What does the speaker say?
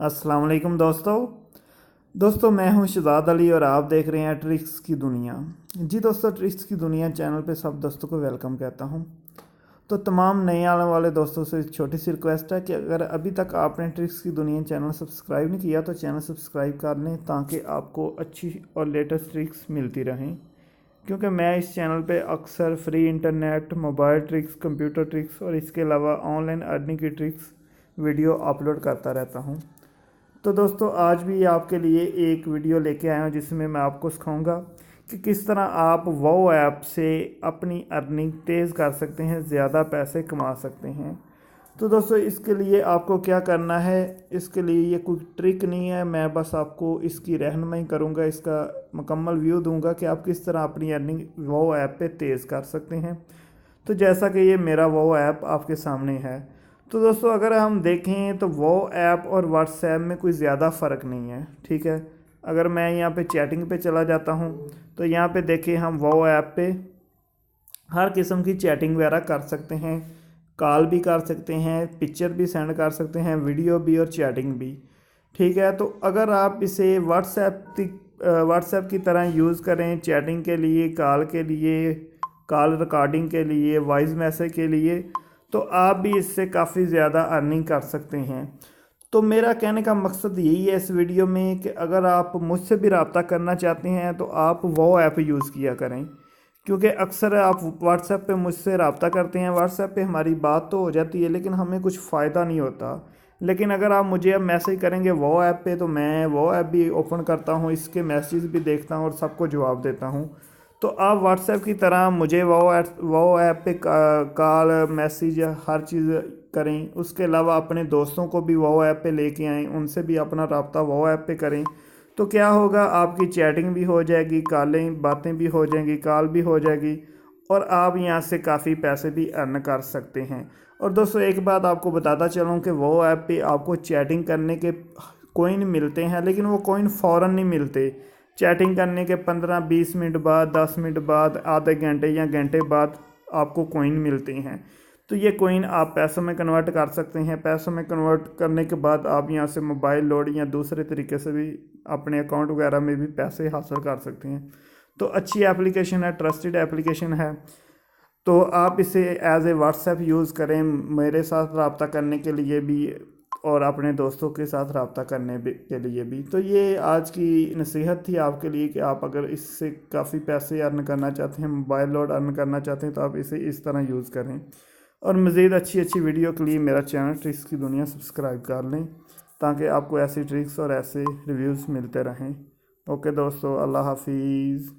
अस्सलाम वालेकुम दोस्तों मैं हूं शहजाद अली और आप देख रहे हैं ट्रिक्स की दुनिया। जी दोस्तों, ट्रिक्स की दुनिया चैनल पे सब दोस्तों को वेलकम कहता हूं। तो तमाम नए आने वाले दोस्तों से एक छोटी सी रिक्वेस्ट है कि अगर अभी तक आपने ट्रिक्स की दुनिया चैनल सब्सक्राइब नहीं किया तो चैनल सब्सक्राइब कर लें ताकि आपको अच्छी और लेटेस्ट ट्रिक्स मिलती रहें, क्योंकि मैं इस चैनल पे अक्सर free internet, mobile tricks, computer tricks और इसके अलावा ऑनलाइन अर्निंग की ट्रिक्स वीडियो अपलोड करता रहता हूँ। तो दोस्तों आज भी आपके लिए एक वीडियो लेके आया हूँ जिसमें मैं आपको सिखाऊंगा कि किस तरह आप वो ऐप से अपनी अर्निंग तेज़ कर सकते हैं, ज़्यादा पैसे कमा सकते हैं। तो दोस्तों इसके लिए आपको क्या करना है, इसके लिए ये कोई ट्रिक नहीं है, मैं बस आपको इसकी रहनुमाई करूँगा, इसका मुकम्मल व्यू दूंगा कि आप किस तरह अपनी अर्निंग वो ऐप पे तेज़ कर सकते हैं। तो जैसा कि ये मेरा वो ऐप आपके सामने है, तो दोस्तों अगर हम देखें तो वो ऐप और व्हाट्सएप में कोई ज़्यादा फ़र्क नहीं है, ठीक है। अगर मैं यहाँ पे चैटिंग पे चला जाता हूँ तो यहाँ पे देखिए हम वो ऐप पे हर किस्म की चैटिंग वगैरह कर सकते हैं, कॉल भी कर सकते हैं, पिक्चर भी सेंड कर सकते हैं, वीडियो भी और चैटिंग भी, ठीक है। तो अगर आप इसे व्हाट्सएप की तरह यूज़ करें चैटिंग के लिए, कॉल के लिए, कॉल रिकॉर्डिंग के लिए, वॉइस मैसेज के लिए, तो आप भी इससे काफ़ी ज़्यादा अर्निंग कर सकते हैं। तो मेरा कहने का मकसद यही है इस वीडियो में कि अगर आप मुझसे भी रब्ता करना चाहते हैं तो आप वो ऐप यूज़ किया करें, क्योंकि अक्सर आप व्हाट्सएप पे मुझसे रब्ता करते हैं, व्हाट्सएप पे हमारी बात तो हो जाती है लेकिन हमें कुछ फ़ायदा नहीं होता। लेकिन अगर आप मुझे अब मैसेज करेंगे वो ऐप पे तो मैं वो ऐप भी ओपन करता हूँ, इसके मैसेज भी देखता हूँ और सबको जवाब देता हूँ। तो आप व्हाट्सएप की तरह मुझे वो ऐप पे कॉल, मैसेज, हर चीज़ करें। उसके अलावा अपने दोस्तों को भी वो ऐप पे लेके आएँ, उनसे भी अपना रब्ता वो ऐप पे करें। तो क्या होगा, आपकी चैटिंग भी हो जाएगी, कॉलें बातें भी हो जाएंगी, कॉल भी हो जाएगी और आप यहाँ से काफ़ी पैसे भी अर्न कर सकते हैं। और दोस्तों एक बात आपको बताता चलूँ कि वो ऐप पे आपको चैटिंग करने के कॉइन मिलते हैं, लेकिन वो कॉइन फ़ौरन नहीं मिलते। चैटिंग करने के 15-20 मिनट बाद, 10 मिनट बाद, आधे घंटे या घंटे बाद आपको कॉइन मिलते हैं। तो ये कॉइन आप पैसों में कन्वर्ट कर सकते हैं। पैसों में कन्वर्ट करने के बाद आप यहाँ से मोबाइल लोड या दूसरे तरीके से भी अपने अकाउंट वगैरह में भी पैसे हासिल कर सकते हैं। तो अच्छी एप्लीकेशन है, ट्रस्टेड एप्लीकेशन है। तो आप इसे एज ए व्हाट्सएप यूज़ करें मेरे साथ रब्ता करने के लिए भी और अपने दोस्तों के साथ रब्ता करने के लिए भी। तो ये आज की नसीहत थी आपके लिए कि आप अगर इससे काफ़ी पैसे अर्न करना चाहते हैं, मोबाइल लोड अर्न करना चाहते हैं, तो आप इसे इस तरह यूज़ करें। और मज़ीद अच्छी अच्छी वीडियो के लिए मेरा चैनल ट्रिक्स की दुनिया सब्सक्राइब कर लें ताकि आपको ऐसी ट्रिक्स और ऐसे रिव्यूज़ मिलते रहें। ओके दोस्तों, अल्लाह हाफिज़।